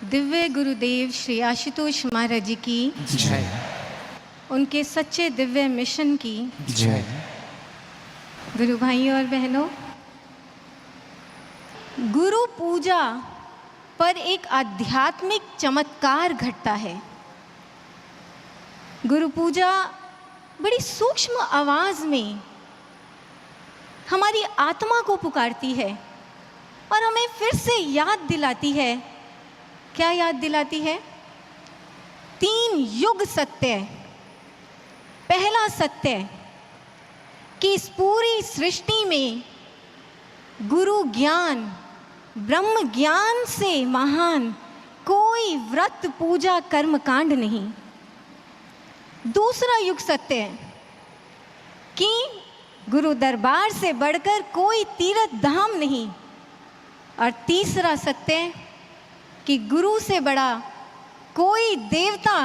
दिव्य गुरुदेव श्री आशुतोष महाराज जी की जय। उनके सच्चे दिव्य मिशन की जय। गुरु भाइयों और बहनों, गुरु पूजा पर एक आध्यात्मिक चमत्कार घटता है। गुरु पूजा बड़ी सूक्ष्म आवाज में हमारी आत्मा को पुकारती है और हमें फिर से याद दिलाती है। क्या याद दिलाती है? 3 युग सत्य। पहला सत्य कि इस पूरी सृष्टि में गुरु ज्ञान, ब्रह्म ज्ञान से महान कोई व्रत पूजा कर्म कांड नहीं। दूसरा युग सत्य है कि गुरु दरबार से बढ़कर कोई तीर्थ धाम नहीं। और तीसरा सत्य कि गुरु से बड़ा कोई देवता,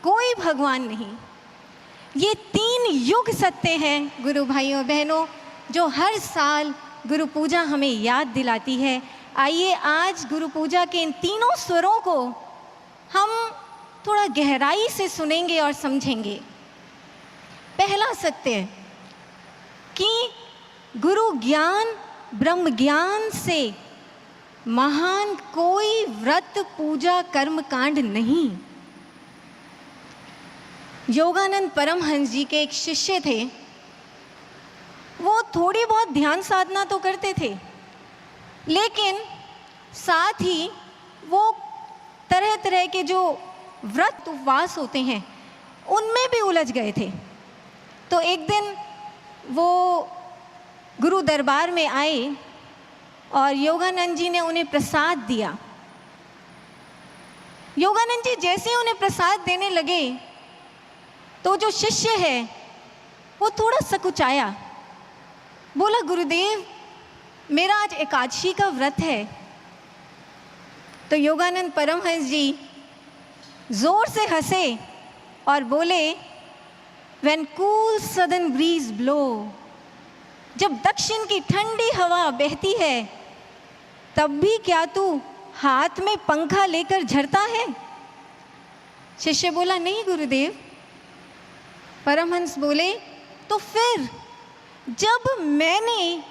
कोई भगवान नहीं। ये 3 युग सत्य हैं गुरु भाइयों बहनों, जो हर साल गुरु पूजा हमें याद दिलाती है। आइए आज गुरु पूजा के इन तीनों स्वरों को हम थोड़ा गहराई से सुनेंगे और समझेंगे। पहला सत्य कि गुरु ज्ञान, ब्रह्म ज्ञान से महान कोई व्रत पूजा कर्म कांड नहीं। योगानंद परमहंस जी के एक शिष्य थे। वो थोड़ी बहुत ध्यान साधना तो करते थे, लेकिन साथ ही वो तरह तरह के जो व्रत उपवास होते हैं उनमें भी उलझ गए थे। तो एक दिन वो गुरु दरबार में आए और योगानंद जी ने उन्हें प्रसाद दिया। योगानंद जी जैसे उन्हें प्रसाद देने लगे तो जो शिष्य है वो थोड़ा सकुचाया। बोला, गुरुदेव मेरा आज एकादशी का व्रत है। तो योगानंद परमहंस जी जोर से हंसे और बोले, When cool southern breeze blow, जब दक्षिण की ठंडी हवा बहती है तब भी क्या तू हाथ में पंखा लेकर झरता है? शिष्य बोला, नहीं गुरुदेव। परमहंस बोले, तो फिर जब मैंने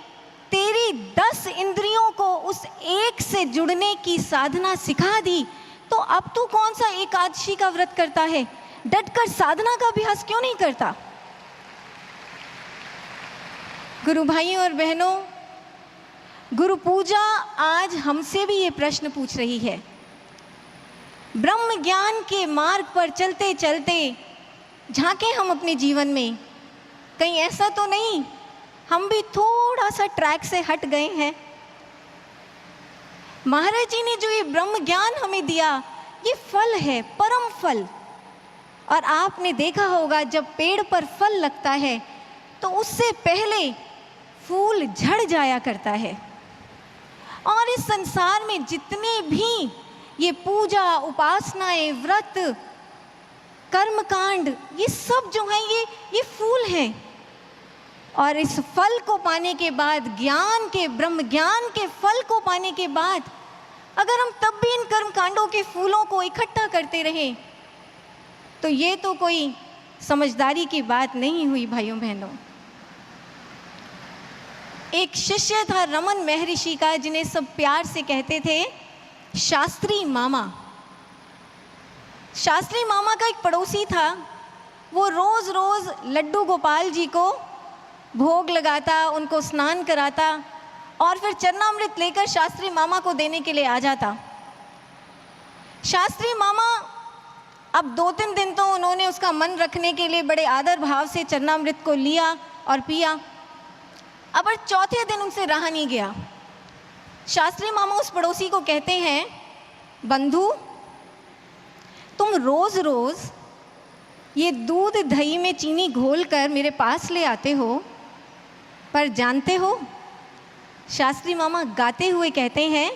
तेरी 10 इंद्रियों को उस एक से जुड़ने की साधना सिखा दी, तो अब तू कौन सा एकादशी का व्रत करता है? डटकर साधना का अभ्यास क्यों नहीं करता? गुरु भाइयों और बहनों, गुरु पूजा आज हमसे भी ये प्रश्न पूछ रही है। ब्रह्म ज्ञान के मार्ग पर चलते चलते झांके हम अपने जीवन में, कहीं ऐसा तो नहीं हम भी थोड़ा सा ट्रैक से हट गए हैं? महाराज जी ने जो ये ब्रह्म ज्ञान हमें दिया, ये फल है, परम फल। और आपने देखा होगा जब पेड़ पर फल लगता है तो उससे पहले फूल झड़ जाया करता है। और इस संसार में जितने भी ये पूजा, उपासनाएं, व्रत, कर्मकांड, ये सब जो हैं ये फूल हैं। और इस फल को पाने के बाद, ज्ञान के, ब्रह्म ज्ञान के फल को पाने के बाद, अगर हम तब भी इन कर्मकांडों के फूलों को इकट्ठा करते रहें तो ये तो कोई समझदारी की बात नहीं हुई भाइयों बहनों। एक शिष्य था रमन महर्षि का, जिन्हें सब प्यार से कहते थे शास्त्री मामा। शास्त्री मामा का एक पड़ोसी था। वो रोज रोज लड्डू गोपाल जी को भोग लगाता, उनको स्नान कराता और फिर चरणामृत लेकर शास्त्री मामा को देने के लिए आ जाता। शास्त्री मामा अब 2-3 दिन तो उन्होंने उसका मन रखने के लिए बड़े आदर भाव से चरणामृत को लिया और पिया। अब 4थे दिन उनसे रहा नहीं गया। शास्त्री मामा उस पड़ोसी को कहते हैं, बंधु तुम रोज रोज ये दूध दही में चीनी घोल कर मेरे पास ले आते हो, पर जानते हो? शास्त्री मामा गाते हुए कहते हैं,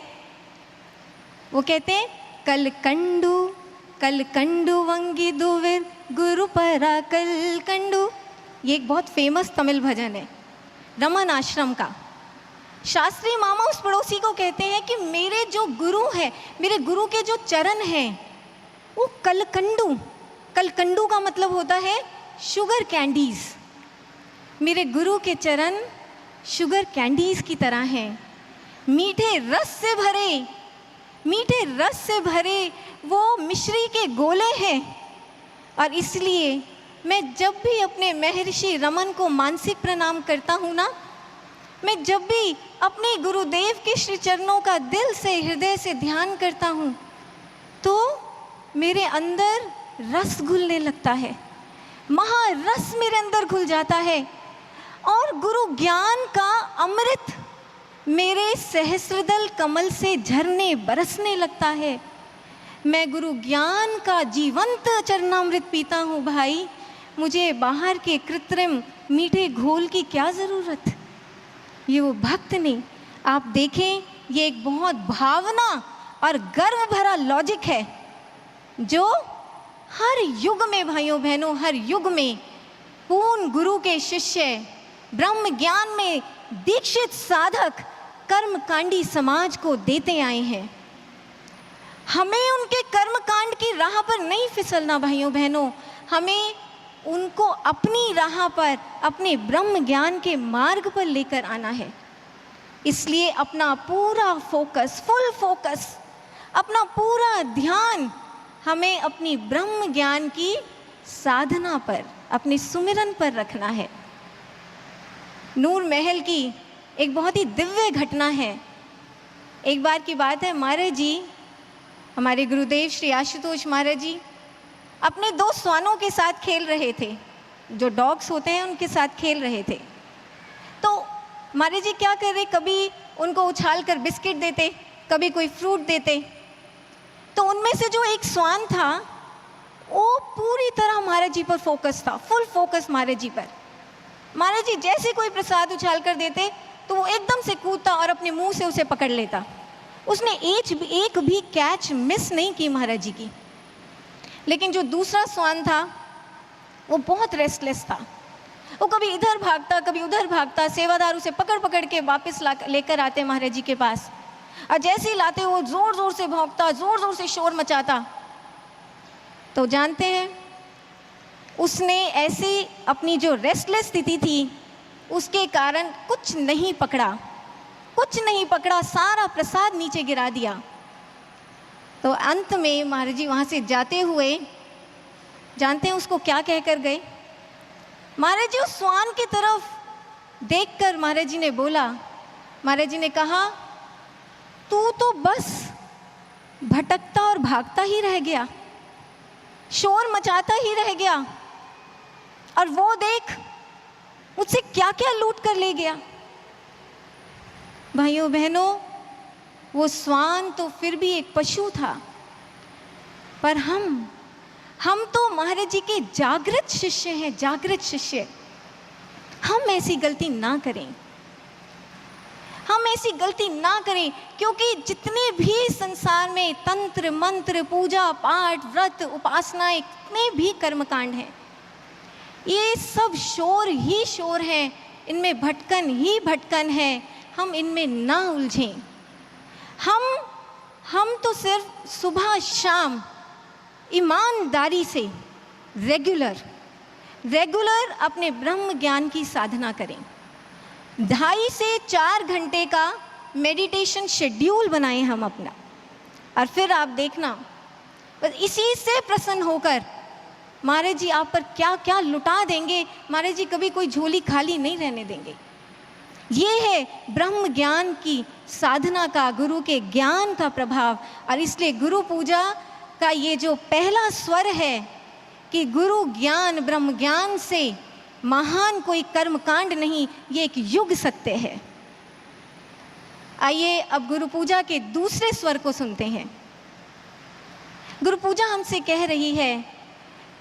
वो कहते हैं, कल कंडू वंगी दुविर गुरु परा कल कंडू। ये एक बहुत फेमस तमिल भजन है रमन आश्रम का। शास्त्री मामा उस पड़ोसी को कहते हैं कि मेरे जो गुरु हैं, मेरे गुरु के जो चरण हैं वो कलकंडू, कलकंडू का मतलब होता है शुगर कैंडीज। मेरे गुरु के चरण शुगर कैंडीज की तरह हैं, मीठे रस से भरे, मीठे रस से भरे वो मिश्री के गोले हैं। और इसलिए मैं जब भी अपने महर्षि रमन को मानसिक प्रणाम करता हूँ ना, मैं जब भी अपने गुरुदेव के श्री चरणों का दिल से, हृदय से ध्यान करता हूँ, तो मेरे अंदर रस घुलने लगता है, महारस मेरे अंदर घुल जाता है और गुरु ज्ञान का अमृत मेरे सहस्रदल कमल से झरने बरसने लगता है। मैं गुरु ज्ञान का जीवंत चरणामृत पीता हूँ भाई, मुझे बाहर के कृत्रिम मीठे घोल की क्या ज़रूरत। ये वो भक्त नहीं, आप देखें, ये एक बहुत भावना और गर्व भरा लॉजिक है जो हर युग में भाइयों बहनों, हर युग में पूर्ण गुरु के शिष्य, ब्रह्म ज्ञान में दीक्षित साधक कर्मकांडी समाज को देते आए हैं। हमें उनके कर्मकांड की राह पर नहीं फिसलना भाइयों बहनों, हमें उनको अपनी राह पर, अपने ब्रह्म ज्ञान के मार्ग पर लेकर आना है। इसलिए अपना पूरा फोकस, फुल फोकस, अपना पूरा ध्यान हमें अपनी ब्रह्म ज्ञान की साधना पर, अपने सुमिरन पर रखना है। नूर महल की एक बहुत ही दिव्य घटना है। एक बार की बात है, महाराज जी, हमारे गुरुदेव श्री आशुतोष महाराज जी अपने दो स्वानों के साथ खेल रहे थे, जो डॉग्स होते हैं उनके साथ खेल रहे थे। तो महाराज जी क्या कर रहे, कभी उनको उछाल कर बिस्किट देते, कभी कोई फ्रूट देते। तो उनमें से जो एक स्वान था वो पूरी तरह महाराज जी पर फोकस था, फुल फोकस महाराज जी पर। महाराज जी जैसे कोई प्रसाद उछाल कर देते तो वो एकदम से कूदता और अपने मुंह से उसे पकड़ लेता। उसने एक भी कैच मिस नहीं की महाराज जी की। लेकिन जो दूसरा स्वान था वो बहुत रेस्टलेस था, वो कभी इधर भागता कभी उधर भागता। सेवादार उसे पकड़ पकड़ के वापस लेकर आते महाराज जी के पास, और जैसे ही लाते वो ज़ोर ज़ोर से भौंकता, ज़ोर ज़ोर से शोर मचाता। तो जानते हैं, उसने ऐसी अपनी जो रेस्टलेस स्थिति थी उसके कारण कुछ नहीं पकड़ा, कुछ नहीं पकड़ा, सारा प्रसाद नीचे गिरा दिया। तो अंत में महाराज जी वहाँ से जाते हुए, जानते हैं उसको क्या कहकर गए? महाराज जी उस स्वान की तरफ देखकर महाराज जी ने बोला, महाराज जी ने कहा, तू तो बस भटकता और भागता ही रह गया, शोर मचाता ही रह गया, और वो देख मुझसे क्या क्या लूट कर ले गया। भाइयों बहनों, वो स्वान तो फिर भी एक पशु था, पर हम तो महाराज जी के जागृत शिष्य हैं, जागृत शिष्य। हम ऐसी गलती ना करें, हम ऐसी गलती ना करें, क्योंकि जितने भी संसार में तंत्र मंत्र, पूजा पाठ, व्रत, उपासनाएं, इतने भी कर्मकांड हैं, ये सब शोर ही शोर हैं, इनमें भटकन ही भटकन है। हम इनमें ना उलझें। हम तो सिर्फ सुबह शाम ईमानदारी से रेगुलर अपने ब्रह्म ज्ञान की साधना करें। 2.5 से 4 घंटे का मेडिटेशन शेड्यूल बनाएं हम अपना, और फिर आप देखना, बस इसी से प्रसन्न होकर महाराज जी आप पर क्या क्या लुटा देंगे। महाराज जी कभी कोई झोली खाली नहीं रहने देंगे। ये है ब्रह्म ज्ञान की साधना का, गुरु के ज्ञान का प्रभाव। और इसलिए गुरु पूजा का ये जो पहला स्वर है कि गुरु ज्ञान, ब्रह्म ज्ञान से महान कोई कर्मकांड नहीं, ये एक युग सत्य है। आइए अब गुरु पूजा के दूसरे स्वर को सुनते हैं। गुरु पूजा हमसे कह रही है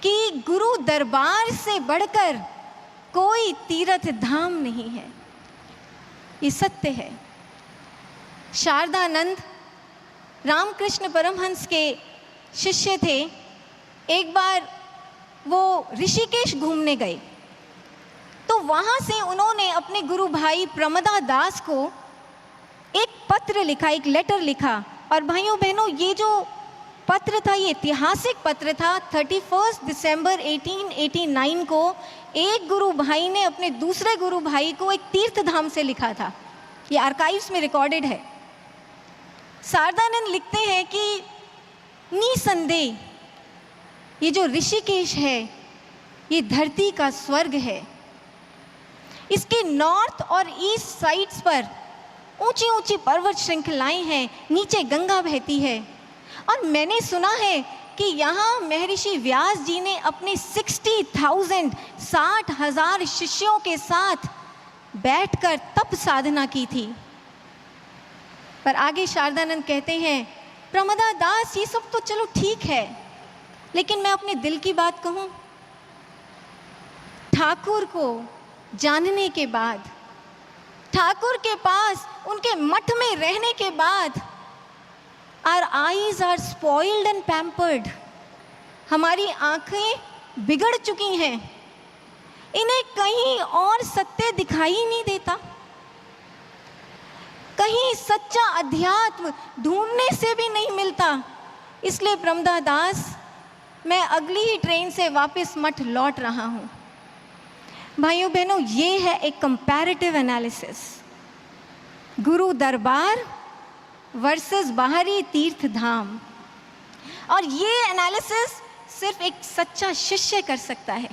कि गुरु दरबार से बढ़कर कोई तीर्थ धाम नहीं है। ये सत्य है। शारदानंद रामकृष्ण परमहंस के शिष्य थे। एक बार वो ऋषिकेश घूमने गए, तो वहाँ से उन्होंने अपने गुरु भाई प्रमदा दास को एक पत्र लिखा, एक लेटर लिखा। और भाइयों बहनों, ये जो पत्र था ये ऐतिहासिक पत्र था। 31 दिसंबर 1889 को एक गुरु भाई ने अपने दूसरे गुरु भाई को एक तीर्थ धाम से लिखा था। ये आर्काइव्स में रिकॉर्डेड है। शारदानंद लिखते हैं कि निसंदेह ये जो ऋषिकेश है ये धरती का स्वर्ग है। इसके नॉर्थ और ईस्ट साइड्स पर ऊंची ऊंची पर्वत श्रृंखलाएं हैं, नीचे गंगा बहती है। और मैंने सुना है कि यहाँ महर्षि व्यास जी ने अपने 60,000 शिष्यों के साथ बैठकर तप साधना की थी। पर आगे शारदानंद कहते हैं, प्रमदा दास ये सब तो चलो ठीक है, लेकिन मैं अपने दिल की बात कहूँ, ठाकुर को जानने के बाद, ठाकुर के पास उनके मठ में रहने के बाद, our eyes are spoiled and pampered, हमारी आंखें बिगड़ चुकी हैं। इन्हें कहीं और सत्य दिखाई नहीं देता, कहीं सच्चा अध्यात्म ढूंढने से भी नहीं मिलता। इसलिए प्रमदा दास, मैं अगली ही ट्रेन से वापस मठ लौट रहा हूँ। भाइयों बहनों, ये है एक कंपैरेटिव एनालिसिस, गुरु दरबार वर्सेस बाहरी तीर्थ धाम। और ये एनालिसिस सिर्फ एक सच्चा शिष्य कर सकता है,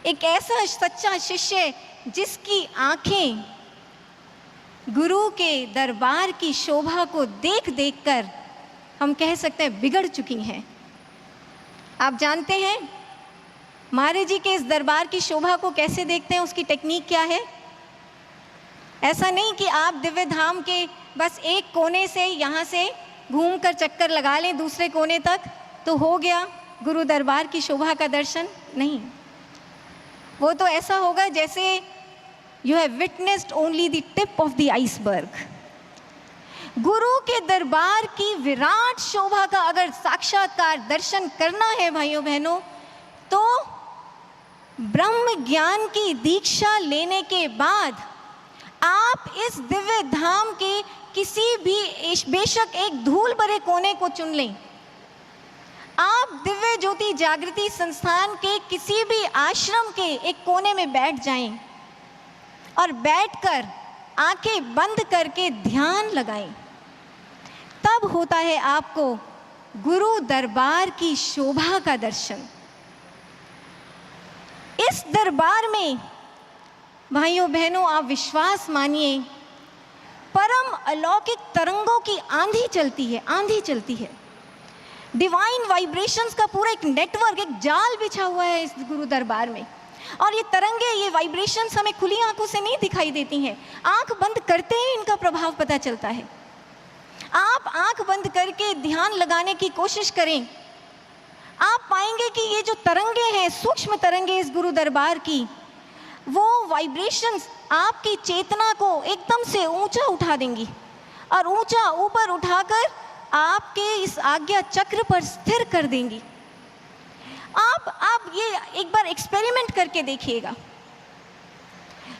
एक ऐसा सच्चा शिष्य जिसकी आंखें गुरु के दरबार की शोभा को देख देख कर हम कह सकते हैं बिगड़ चुकी हैं। आप जानते हैं महाराज जी के इस दरबार की शोभा को कैसे देखते हैं, उसकी टेक्निक क्या है? ऐसा नहीं कि आप दिव्य धाम के बस एक कोने से यहाँ से घूम कर चक्कर लगा लें दूसरे कोने तक तो हो गया गुरु दरबार की शोभा का दर्शन। नहीं, वो तो ऐसा होगा जैसे you have witnessed only the tip of the iceberg. गुरु के दरबार की विराट शोभा का अगर साक्षात्कार दर्शन करना है भाइयों बहनों, तो ब्रह्म ज्ञान की दीक्षा लेने के बाद आप इस दिव्य धाम के किसी भी बेशक एक धूल भरे कोने को चुन लें, आप दिव्य ज्योति जागृति संस्थान के किसी भी आश्रम के एक कोने में बैठ जाएं और बैठकर आंखें बंद करके ध्यान लगाएं, तब होता है आपको गुरु दरबार की शोभा का दर्शन। इस दरबार में भाइयों बहनों, आप विश्वास मानिए, परम अलौकिक तरंगों की आंधी चलती है, आंधी चलती है। डिवाइन वाइब्रेशंस का पूरा एक नेटवर्क, एक जाल बिछा हुआ है इस गुरु दरबार में। और ये तरंगे, ये वाइब्रेशंस हमें खुली आंखों से नहीं दिखाई देती हैं, आंख बंद करते ही इनका प्रभाव पता चलता है। आप आंख बंद करके ध्यान लगाने की कोशिश करें, आप पाएंगे कि ये जो तरंगे हैं, सूक्ष्म तरंगे इस गुरु दरबार की, वो वाइब्रेशंस आपकी चेतना को एकदम से ऊंचा उठा देंगी और ऊंचा ऊपर उठाकर आपके इस आज्ञा चक्र पर स्थिर कर देंगी। आप ये एक बार एक्सपेरिमेंट करके देखिएगा।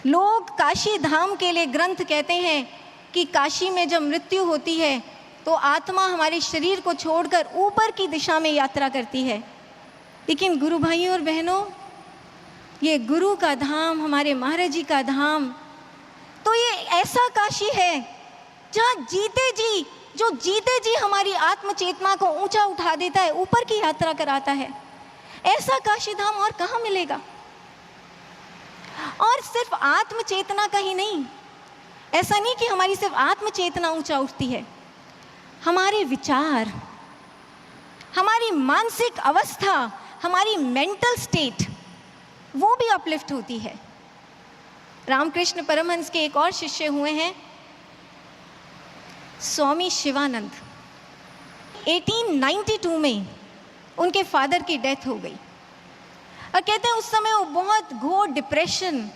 लोग काशी धाम के लिए ग्रंथ कहते हैं कि काशी में जब मृत्यु होती है तो आत्मा हमारे शरीर को छोड़कर ऊपर की दिशा में यात्रा करती है। लेकिन गुरु भाइयों और बहनों, ये गुरु का धाम, हमारे महाराज जी का धाम, तो ये ऐसा काशी है जहाँ जो जीते जी हमारी आत्म चेतना को ऊंचा उठा देता है, ऊपर की यात्रा कराता है। ऐसा काशी धाम और कहाँ मिलेगा? और सिर्फ आत्म चेतना का ही नहीं, ऐसा नहीं कि हमारी सिर्फ आत्म चेतना ऊंचा उठती है, हमारे विचार, हमारी मानसिक अवस्था, हमारी मेंटल स्टेट, वो भी अपलिफ्ट होती है। रामकृष्ण परमहंस के एक और शिष्य हुए हैं स्वामी शिवानंद। 1892 में उनके फादर की डेथ हो गई और कहते हैं उस समय वो बहुत घोर डिप्रेशन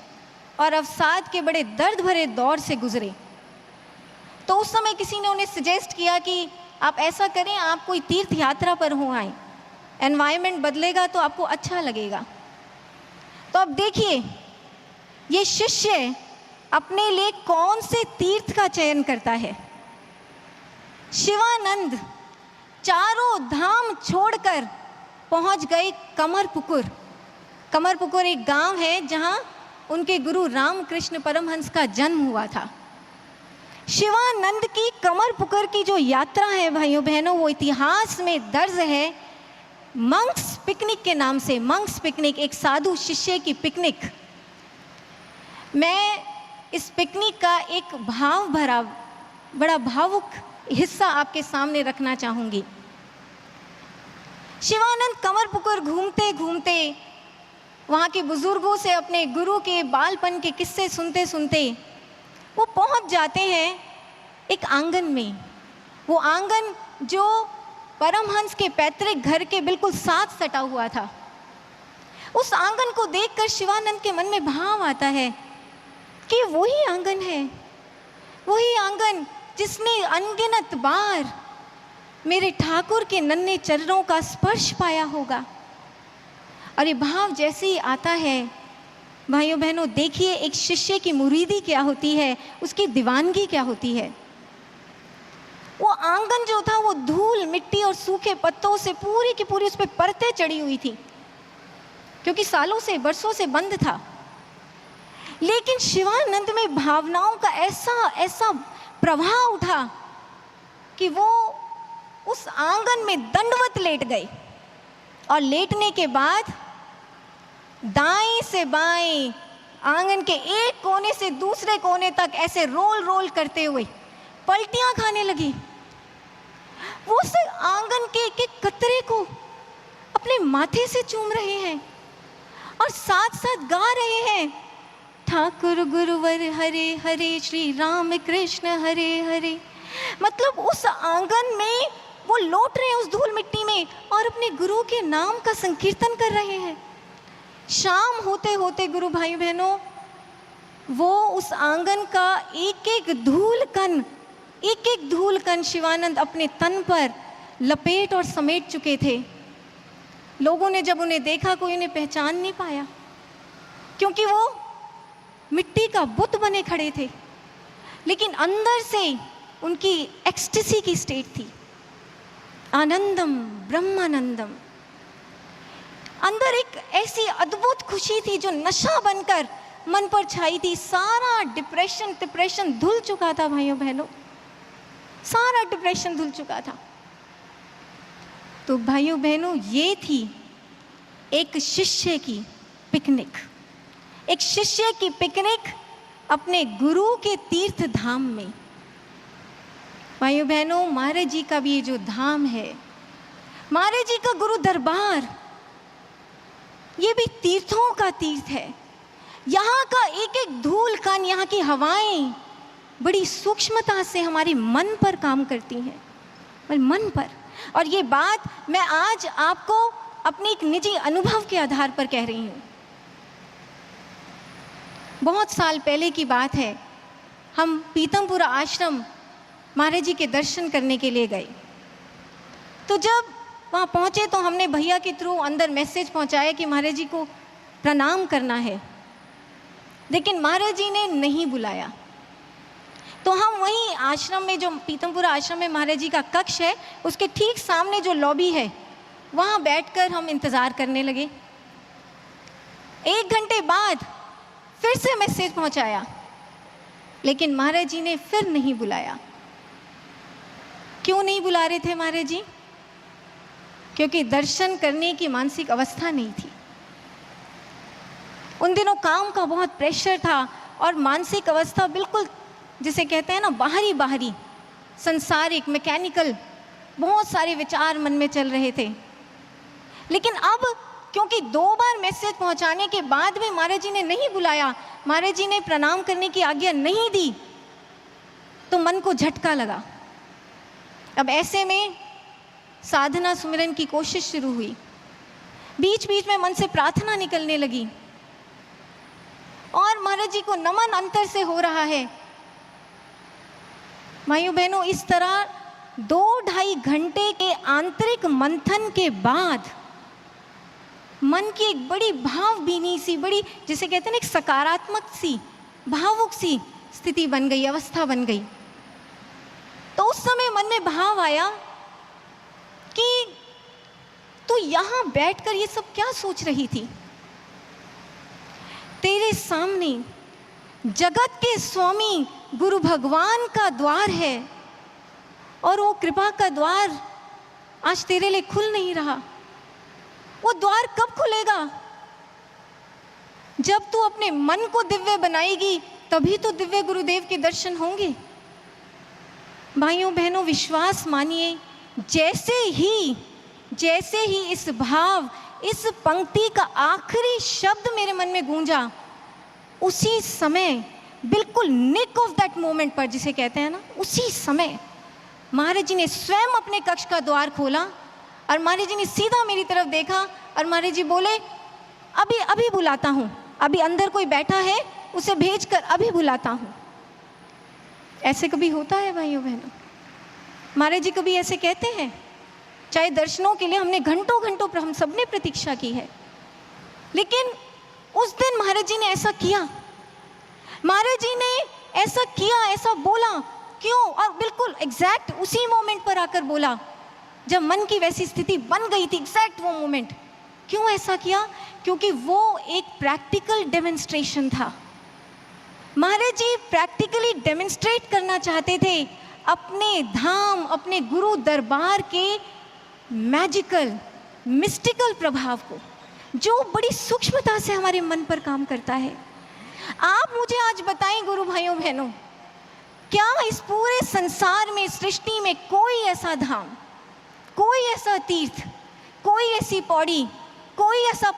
और अवसाद के बड़े दर्द भरे दौर से गुजरे। तो उस समय किसी ने उन्हें सजेस्ट किया कि आप ऐसा करें, आप कोई तीर्थ यात्रा पर हो आए, एनवायरनमेंट बदलेगा तो आपको अच्छा लगेगा। तो अब देखिए, ये शिष्य अपने लिए कौन से तीर्थ का चयन करता है। शिवानंद चारों धाम छोड़कर पहुंच गए कमरपुकुर। कमरपुकुर एक गांव है जहां उनके गुरु रामकृष्ण परमहंस का जन्म हुआ था। शिवानंद की कमरपुकुर की जो यात्रा है भाइयों बहनों, वो इतिहास में दर्ज है मंक्स पिकनिक के नाम से। मंक्स पिकनिक, एक साधु शिष्य की पिकनिक। मैं इस पिकनिक का एक भाव भरा बड़ा भावुक हिस्सा आपके सामने रखना चाहूंगी। शिवानंद कमरपुकुर घूमते घूमते वहाँ के बुजुर्गों से अपने गुरु के बालपन के किस्से सुनते सुनते वो पहुँच जाते हैं एक आंगन में। वो आंगन जो परमहंस के पैतृक घर के बिल्कुल साथ सटा हुआ था। उस आंगन को देखकर शिवानंद के मन में भाव आता है कि वही आंगन है, वही आंगन जिसने अनगिनत बार मेरे ठाकुर के नन्हे चरणों का स्पर्श पाया होगा। और ये भाव जैसे ही आता है भाइयों बहनों, देखिए एक शिष्य की मुरीदी क्या होती है, उसकी दीवानगी क्या होती है। वो आंगन जो था वो धूल मिट्टी और सूखे पत्तों से पूरी की पूरी उस पर परतें चढ़ी हुई थी, क्योंकि सालों से बरसों से बंद था। लेकिन शिवानंद में भावनाओं का ऐसा ऐसा प्रवाह उठा कि वो उस आंगन में दंडवत लेट गए। और लेटने के बाद दाएं से बाएं आंगन के एक कोने से दूसरे कोने तक ऐसे रोल रोल करते हुए पलटियां खाने लगी। वो उस आंगन के एक एक कतरे को अपने माथे से चूम रहे हैं और साथ साथ गा रहे हैं, ठाकुर गुरुवर हरे हरे, श्री राम कृष्ण हरे हरे। मतलब उस आंगन में वो लौट रहे हैं उस धूल मिट्टी में और अपने गुरु के नाम का संकीर्तन कर रहे हैं। शाम होते होते गुरु भाई बहनों, वो उस आंगन का एक एक धूल कण शिवानंद अपने तन पर लपेट और समेट चुके थे। लोगों ने जब उन्हें देखा, कोई उन्हें पहचान नहीं पाया, क्योंकि वो मिट्टी का बुत बने खड़े थे। लेकिन अंदर से उनकी एक्सटेसी की स्टेट थी, आनंदम ब्रह्मानंदम। अंदर एक ऐसी अद्भुत खुशी थी जो नशा बनकर मन पर छाई थी। सारा डिप्रेशन धुल चुका था भाइयों बहनों, सारा डिप्रेशन धुल चुका था। तो भाइयों बहनों, ये थी एक शिष्य की पिकनिक, एक शिष्य की पिकनिक अपने गुरु के तीर्थ धाम में। भाइयों बहनों, महाराज जी का भी ये जो धाम है, महाराज जी का गुरु दरबार, ये भी तीर्थों का तीर्थ है। यहाँ का एक एक धूल कण, यहाँ की हवाएं बड़ी सूक्ष्मता से हमारे मन पर काम करती हैं, मन पर। और ये बात मैं आज आपको अपने एक निजी अनुभव के आधार पर कह रही हूँ। बहुत साल पहले की बात है, हम पीतमपुरा आश्रम महाराज जी के दर्शन करने के लिए गए। तो जब वहाँ पहुँचे तो हमने भैया के थ्रू अंदर मैसेज पहुँचाया कि महाराज जी को प्रणाम करना है, लेकिन महाराज जी ने नहीं बुलाया। तो हम वहीं आश्रम में, जो पीतमपुरा आश्रम में महाराज जी का कक्ष है, उसके ठीक सामने जो लॉबी है, वहाँ बैठकर हम इंतज़ार करने लगे। 1 घंटे बाद फिर से मैसेज पहुँचाया, लेकिन महाराज जी ने फिर नहीं बुलाया। क्यों नहीं बुला रहे थे महाराज जी? क्योंकि दर्शन करने की मानसिक अवस्था नहीं थी। उन दिनों काम का बहुत प्रेशर था और मानसिक अवस्था बिल्कुल, जिसे कहते हैं ना, बाहरी संसारिक, मैकेनिकल, बहुत सारे विचार मन में चल रहे थे। लेकिन अब क्योंकि 2 बार मैसेज पहुंचाने के बाद भी महाराज जी ने नहीं बुलाया, महाराज जी ने प्रणाम करने की आज्ञा नहीं दी, तो मन को झटका लगा। अब ऐसे में साधना सुमिरन की कोशिश शुरू हुई। बीच बीच में मन से प्रार्थना निकलने लगी और महाराज जी को नमन अंतर से हो रहा है। भाइयों बहनों, इस तरह 2-2.5 घंटे के आंतरिक मंथन के बाद मन की एक बड़ी भावभीनी सी, बड़ी, जिसे कहते हैं ना, एक सकारात्मक सी भावुक सी स्थिति बन गई, अवस्था बन गई। तो उस समय मन में भाव आया कि तू यहाँ बैठकर ये सब क्या सोच रही थी? तेरे सामने जगत के स्वामी गुरु भगवान का द्वार है और वो कृपा का द्वार आज तेरे लिए खुल नहीं रहा। वो द्वार कब खुलेगा? जब तू अपने मन को दिव्य बनाएगी तभी तो दिव्य गुरुदेव के दर्शन होंगे। भाइयों बहनों, विश्वास मानिए, जैसे ही इस भाव, इस पंक्ति का आखिरी शब्द मेरे मन में गूंजा, उसी समय, बिल्कुल निक ऑफ दैट मोमेंट पर जिसे कहते हैं ना, उसी समय महाराज जी ने स्वयं अपने कक्ष का द्वार खोला और महाराज जी ने सीधा मेरी तरफ देखा और महाराज जी बोले, अभी अभी बुलाता हूँ, अभी अंदर कोई बैठा है, उसे भेजकर अभी बुलाता हूँ। ऐसे कभी होता है भाइयों बहनों? महाराज जी कभी ऐसे कहते हैं? चाहे दर्शनों के लिए हमने घंटों घंटों हम सबने प्रतीक्षा की है, लेकिन उस दिन महाराज जी ने ऐसा किया। महाराज जी ने ऐसा किया, ऐसा बोला, क्यों? और बिल्कुल एग्जैक्ट उसी मोमेंट पर आकर बोला जब मन की वैसी स्थिति बन गई थी, एग्जैक्ट वो मोमेंट। क्यों ऐसा किया? क्योंकि वो एक प्रैक्टिकल डेमोन्स्ट्रेशन था। महाराज जी प्रैक्टिकली डेमोन्स्ट्रेट करना चाहते थे अपने धाम, अपने गुरु दरबार के मैजिकल, मिस्टिकल प्रभाव को, जो बड़ी सूक्ष्मता से हमारे मन पर काम करता है। आप मुझे आज बताएं गुरु भाइयों बहनों, क्या इस पूरे संसार में, सृष्टि में कोई ऐसा धाम, कोई ऐसा तीर्थ, कोई ऐसी पौड़ी, कोई ऐसा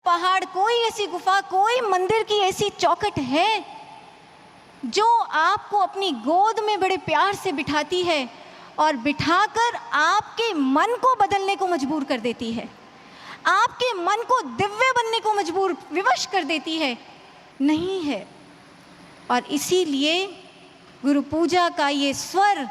पहाड़, कोई ऐसी गुफा, कोई मंदिर की ऐसी चौखट है जो आपको अपनी गोद में बड़े प्यार से बिठाती है और बिठाकर आपके मन को बदलने को मजबूर कर देती है, आपके मन को दिव्य बनने को मजबूर, विवश कर देती है? नहीं है। और इसीलिए गुरु पूजा का ये स्वर